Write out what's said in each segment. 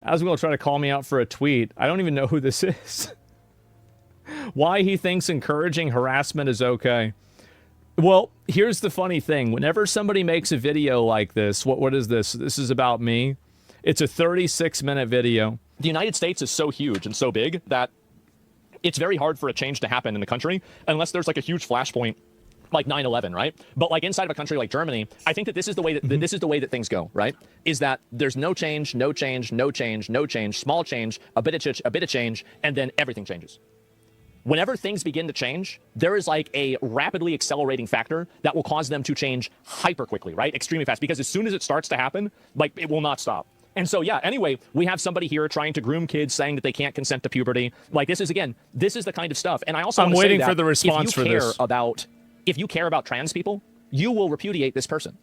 Asmongold tried to call me out for a tweet. I don't even know who this is. Why he thinks encouraging harassment is okay. Well, here's the funny thing. Whenever somebody makes a video like this, what is this? This is about me. It's a 36-minute video. The United States is so huge and so big that it's very hard for a change to happen in the country unless there's like a huge flashpoint like 9/11, right? But like inside of a country like Germany, I think that this is the way that this is the way that things go, right? Is that there's no change, no change, no change, no change, small change, a bit of change, and then everything changes. Whenever things begin to change, there is like a rapidly accelerating factor that will cause them to change hyper quickly, right? Extremely fast, because as soon as it starts to happen, like it will not stop. And so, yeah, anyway, we have somebody here trying to groom kids, saying that they can't consent to puberty. Like this is the kind of stuff. And I also I'm waiting for the response for this. If you care about trans people, you will repudiate this person.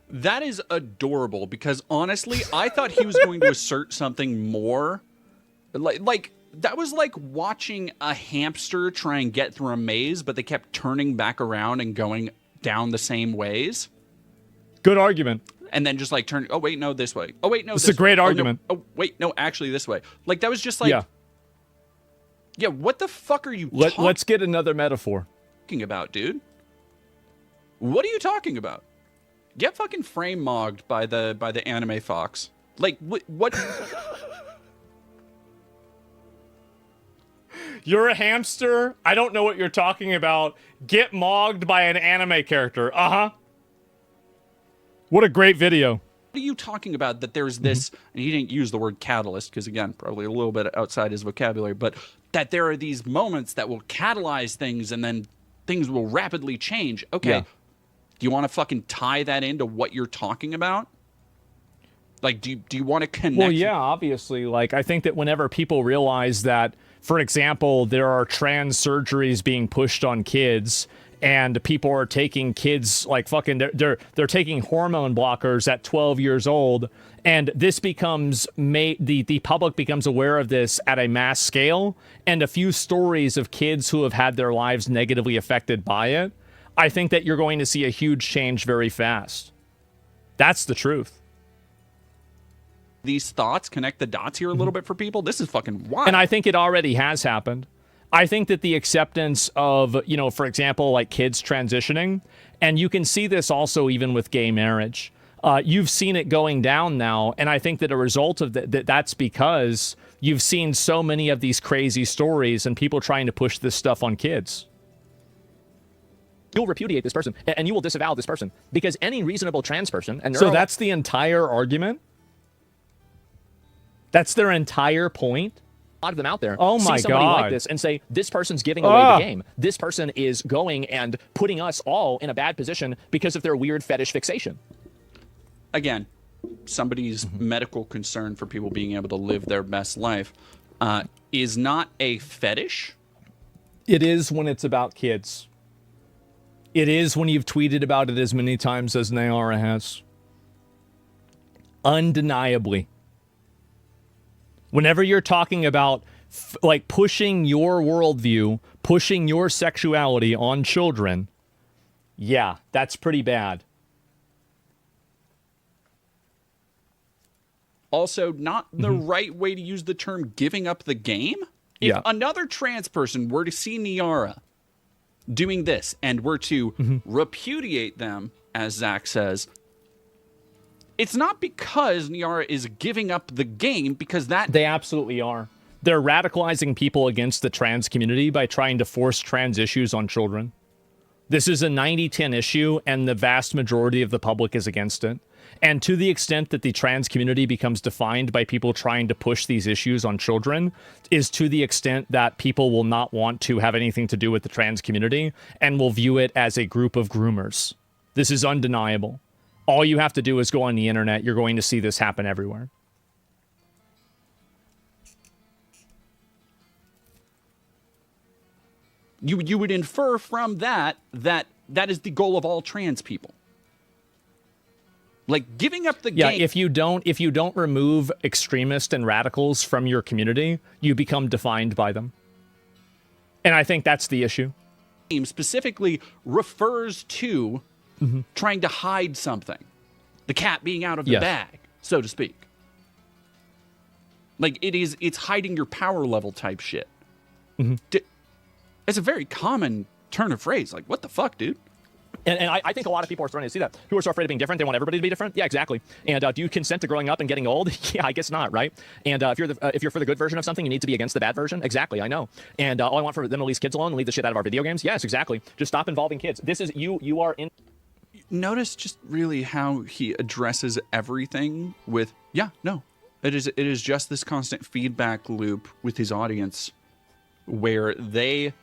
That is adorable, because honestly, I thought he was going to assert something more. Like that was like watching a hamster try and get through a maze, but they kept turning back around and going down the same ways. Good argument. And then just like turn. Oh wait, no, this way. Oh wait, no, it's a great argument. No, oh wait, no, actually this way. Like that was just like, yeah. What the fuck are you? Let's get another metaphor. About, dude? What are you talking about? Get fucking frame mogged by the anime fox. Like what? You're a hamster? I don't know what you're talking about. Get mogged by an anime character. Uh-huh. What a great video. What are you talking about? That there's this, and he didn't use the word catalyst, because again, probably a little bit outside his vocabulary, but that there are these moments that will catalyze things and then things will rapidly change. Okay. Yeah. Do you want to fucking tie that into what you're talking about? Like, do you want to connect? Well, yeah, obviously. Like, I think that whenever people realize that, for example, there are trans surgeries being pushed on kids, and people are taking kids like fucking they're taking hormone blockers at 12 years old, and this becomes the public becomes aware of this at a mass scale, and a few stories of kids who have had their lives negatively affected by it, I think that you're going to see a huge change very fast. That's the truth. These thoughts connect the dots here a little bit for people. This is fucking wild. And I think it already has happened. I think that the acceptance of, for example, like kids transitioning, and you can see this also even with gay marriage. You've seen it going down now, and I think that a result of that's because you've seen so many of these crazy stories and people trying to push this stuff on kids. You'll repudiate this person, and you will disavow this person, because any reasonable trans person... So that's the entire argument? That's their entire point? A lot of them out there see somebody like this and say, this person's giving away the game. This person is going and putting us all in a bad position because of their weird fetish fixation. Again, somebody's medical concern for people being able to live their best life is not a fetish. It is when it's about kids. It is when you've tweeted about it as many times as Nayara has. Undeniably. Whenever you're talking about like pushing your worldview, pushing your sexuality on children, yeah, that's pretty bad. Also, not the right way to use the term giving up the game. If another trans person were to see Niara doing this and were to repudiate them, as Zach says, it's not because Niara is giving up the game, because that... They absolutely are. They're radicalizing people against the trans community by trying to force trans issues on children. This is a 90-10 issue, and the vast majority of the public is against it. And to the extent that the trans community becomes defined by people trying to push these issues on children is to the extent that people will not want to have anything to do with the trans community and will view it as a group of groomers. This is undeniable. All you have to do is go on the internet. You're going to see this happen everywhere. You would infer from that is the goal of all trans people. Like giving up the game. Yeah, if you don't remove extremists and radicals from your community, you become defined by them. And I think that's the issue. Specifically refers to trying to hide something. The cat being out of the bag, so to speak. Like it's hiding your power level type shit. Mm-hmm. It's a very common turn of phrase. Like, what the fuck, dude? And I think a lot of people are starting to see that. Who are so afraid of being different, they want everybody to be different. Yeah, exactly. And do you consent to growing up and getting old? Yeah, I guess not, right? And if you're for the good version of something, you need to be against the bad version. Exactly, I know. And all I want for them to leave kids alone and leave the shit out of our video games. Yes, exactly. Just stop involving kids. This is you are in. Notice just really how he addresses everything with, yeah, no. It is just this constant feedback loop with his audience where they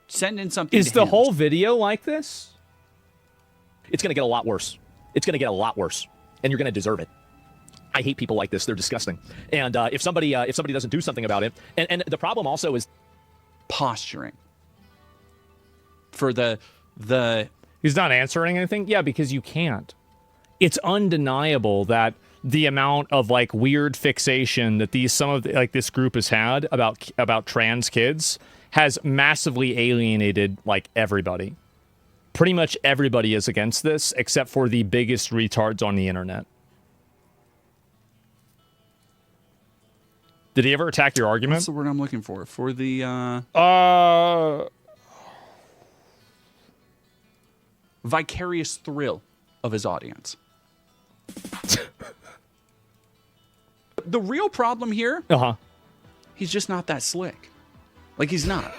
send in something. Is the whole video like this? It's going to get a lot worse. It's going to get a lot worse, and you're going to deserve it. I hate people like this. They're disgusting. And if somebody doesn't do something about it, and the problem also is posturing for the. He's not answering anything. Yeah, because you can't. It's undeniable that the amount of like weird fixation that this group has had about trans kids has massively alienated like everybody. Pretty much everybody is against this except for the biggest retards on the internet. Did he ever attack your argument? What's the word I'm looking for? For the vicarious thrill of his audience. The real problem here, he's just not that slick. Like, he's not.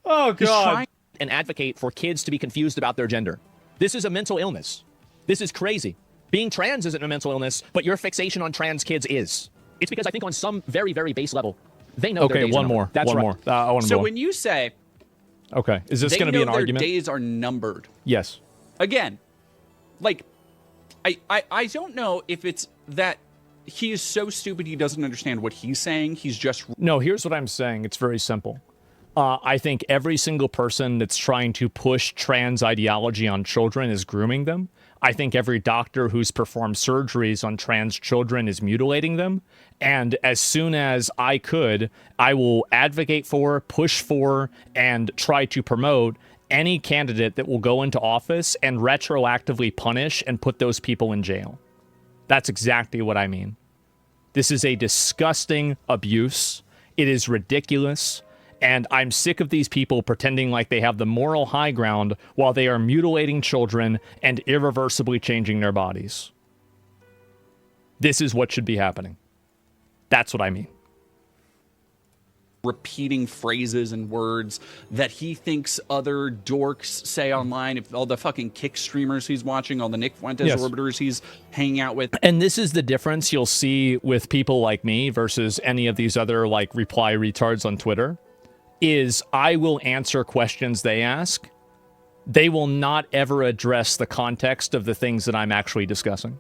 Oh, God. And advocate for kids to be confused about their gender. This is a mental illness. This is crazy. Being trans isn't a mental illness, but your fixation on trans kids is. It's because I think on some very, very base level, they know their days one are more. numbered. That's one right. more. I want to so when you say... Okay. Is this going to be an argument? Their days are numbered. Yes. Again, like, I don't know if it's that he is so stupid he doesn't understand what he's saying. He's just... No, here's what I'm saying. It's very simple. I think every single person that's trying to push trans ideology on children is grooming them. I think every doctor who's performed surgeries on trans children is mutilating them. And as soon as I could, I will advocate for, push for, and try to promote any candidate that will go into office and retroactively punish and put those people in jail. That's exactly what I mean. This is a disgusting abuse. It is ridiculous. And I'm sick of these people pretending like they have the moral high ground while they are mutilating children and irreversibly changing their bodies. This is what should be happening. That's what I mean. Repeating phrases and words that he thinks other dorks say online. If all the fucking kick streamers he's watching, all the Nick Fuentes orbiters he's hanging out with. And this is the difference you'll see with people like me versus any of these other like reply retards on Twitter. Is I will answer questions they ask. They will not ever address the context of the things that I'm actually discussing.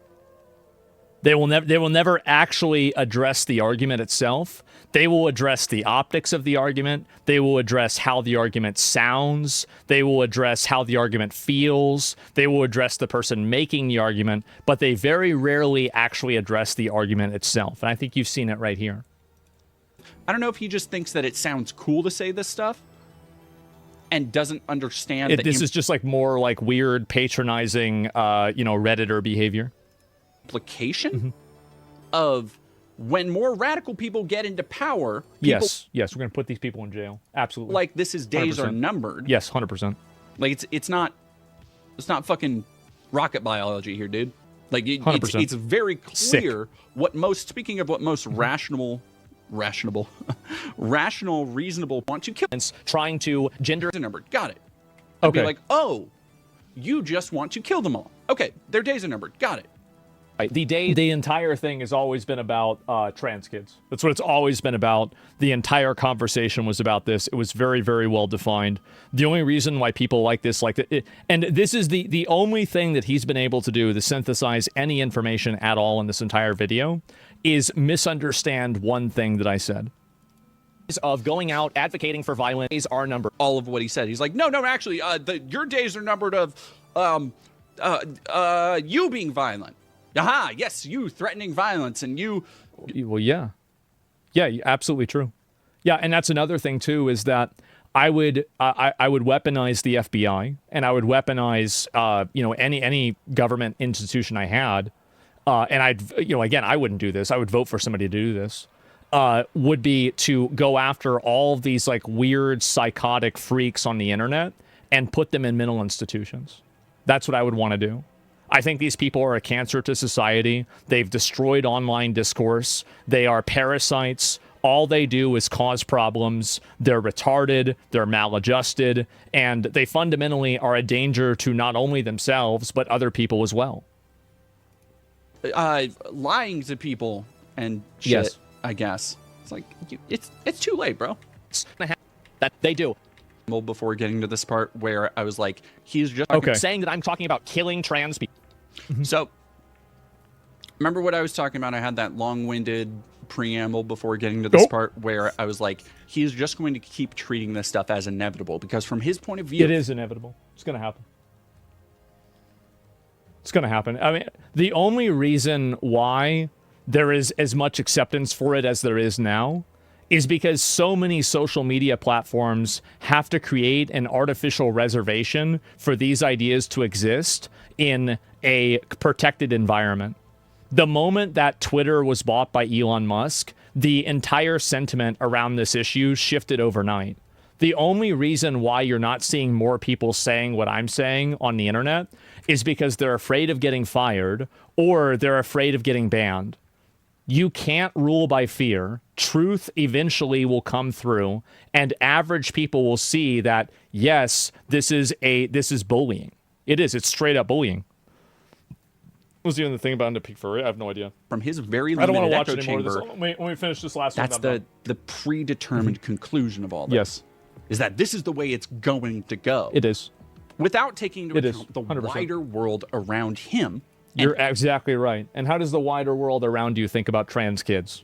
They will never actually address the argument itself. They will address the optics of the argument. They will address how the argument sounds. They will address how the argument feels. They will address the person making the argument, but they very rarely actually address the argument itself. And I think you've seen it right here. I don't know if he just thinks that it sounds cool to say this stuff and doesn't understand that this is just like more like weird patronizing Redditor behavior. Implication of when more radical people get into power. Yes, we're going to put these people in jail. Absolutely. Like this is days 100%. are numbered. Yes, 100%. Like it's not fucking rocket biology here, dude. Like it's very clear what most rational, reasonable want to kill. Trying to gender number. Got it. I'd be like, oh, you just want to kill them all. Okay, their days are numbered. Got it. Right. The entire thing has always been about trans kids. That's what it's always been about. The entire conversation was about this. It was very, very well defined. The only reason why people like this, and this is the only thing that he's been able to do to synthesize any information at all in this entire video, is misunderstand one thing that I said. Of going out advocating for violence days are numbered. All of what he said. He's like, no, actually, your days are numbered of you being violent. Aha, yes, you threatening violence and you... Well, yeah. Yeah, absolutely true. Yeah, and that's another thing, too, is that I would weaponize the FBI, and I would weaponize, any government institution I had, and again, I wouldn't do this. I would vote for somebody to do this. Would be to go after all of these like weird psychotic freaks on the internet and put them in mental institutions. That's what I would want to do. I think these people are a cancer to society. They've destroyed online discourse. They are parasites. All they do is cause problems. They're retarded. They're maladjusted. And they fundamentally are a danger to not only themselves, but other people as well. Lying to people and shit, yes. I guess. It's like, it's too late, bro. That they do. Before getting to this part where I was like, he's just saying that I'm talking about killing trans people. So, remember what I was talking about? I had that long-winded preamble before getting to this part where I was like, he's just going to keep treating this stuff as inevitable because from his point of view... It is inevitable. It's going to happen. It's going to happen. I mean, the only reason why there is as much acceptance for it as there is now is because so many social media platforms have to create an artificial reservation for these ideas to exist in a protected environment. The moment that Twitter was bought by Elon Musk, the entire sentiment around this issue shifted overnight. The only reason why you're not seeing more people saying what I'm saying on the internet is because they're afraid of getting fired or they're afraid of getting banned. You can't rule by fear. Truth eventually will come through, and average people will see that, yes, this is bullying. It is. It's straight up bullying. What was even the thing about him to peak for it? I have no idea. From his very limited I don't want to watch echo anymore. chamber, When we finish this last that's one, the predetermined conclusion of all this. Yes. Is that this is the way it's going to go. It is. Without taking into account the 100%. wider world around him. You're exactly right. And how does the wider world around you think about trans kids?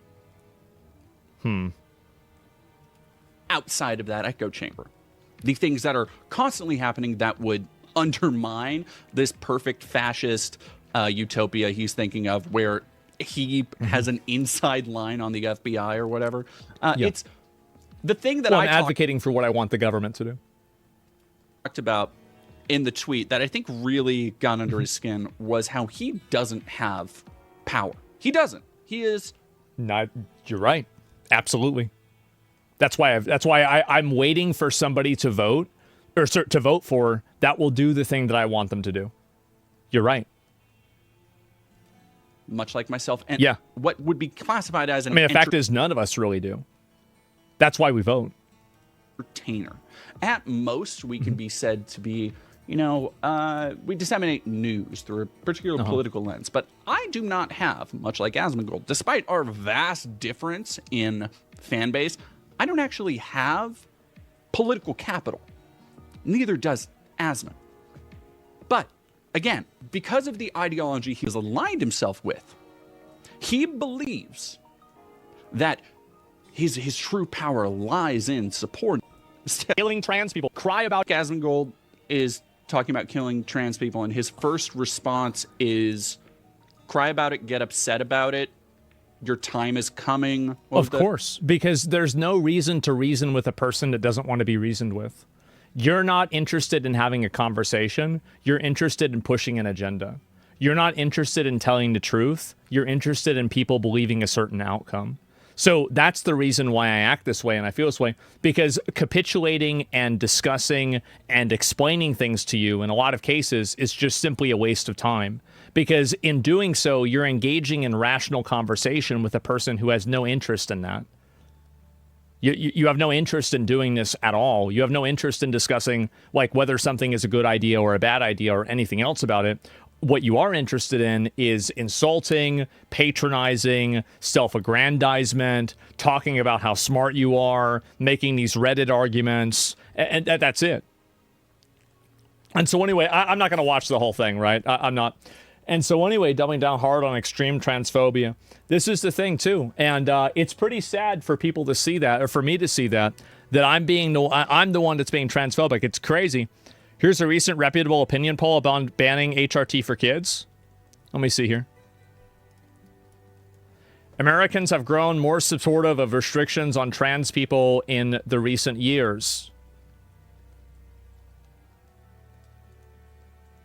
Outside of that echo chamber. The things that are constantly happening that would undermine this perfect fascist utopia he's thinking of where he has an inside line on the FBI or whatever. It's the thing that I'm advocating for what I want the government to do. Talked about in the tweet that I think really got under his skin was how he doesn't have power. He doesn't. He is not. You're right. Absolutely. That's why I'm waiting for somebody to vote or to vote for that will do the thing that I want them to do. You're right. Much like myself, and what would be classified as an the fact is none of us really do. That's why we vote. Entertainer. At most, we can be said to be, we disseminate news through a particular political lens. But I do not have, much like Asmongold, despite our vast difference in fan base, I don't actually have political capital. Neither does Asmon. But, again, because of the ideology he has aligned himself with, he believes that his true power lies in supporting killing trans people. Cry about Asmongold is talking about killing trans people, and his first response is cry about it, get upset about it. Your time is coming. Of course, because there's no reason to reason with a person that doesn't want to be reasoned with. You're not interested in having a conversation. You're interested in pushing an agenda. You're not interested in telling the truth. You're interested in people believing a certain outcome. So that's the reason why I act this way and I feel this way, because capitulating and discussing and explaining things to you in a lot of cases is just simply a waste of time. Because in doing so, you're engaging in rational conversation with a person who has no interest in that. You have no interest in doing this at all. You have no interest in discussing like whether something is a good idea or a bad idea or anything else about it. What you are interested in is insulting, patronizing, self-aggrandizement, talking about how smart you are, making these Reddit arguments, and that's it. And so anyway, I'm not going to watch the whole thing, right? I'm not. And so anyway, doubling down hard on extreme transphobia. This is the thing, too. And it's pretty sad for people to see that, or for me to see that I'm the one that's being transphobic. It's crazy. Here's a recent reputable opinion poll about banning HRT for kids. Let me see here. Americans have grown more supportive of restrictions on trans people in the recent years.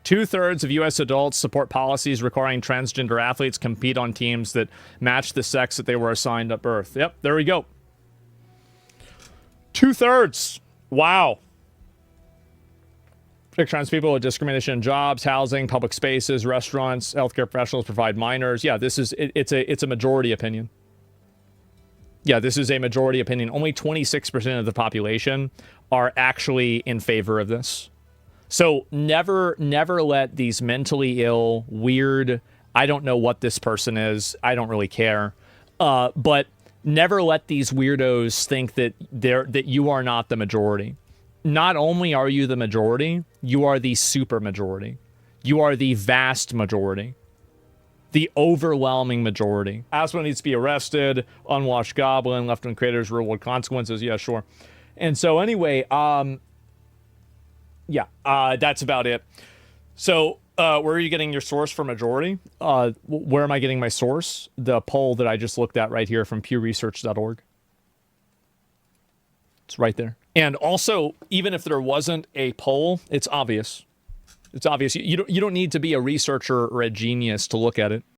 2/3 of U.S. adults support policies requiring transgender athletes compete on teams that match the sex that they were assigned at birth. Yep, there we go. 2/3. Wow. Trans people with discrimination in jobs, housing, public spaces, restaurants, healthcare professionals provide minors. Yeah, this is it's a majority opinion. Yeah, this is a majority opinion. Only 26% of the population are actually in favor of this. So never let these mentally ill, weird, I don't know what this person is, I don't really care, but never let these weirdos think that you are not the majority. Not only are you the majority, you are the super majority. You are the vast majority. The overwhelming majority. Asmongold needs to be arrested. Unwashed Goblin. Left-wing creators, real-world consequences. Yeah, sure. And so anyway, that's about it. So where are you getting your source for majority? Where am I getting my source? The poll that I just looked at right here from pewresearch.org. It's right there. And also, even if there wasn't a poll, it's obvious. It's obvious. You don't need to be a researcher or a genius to look at it.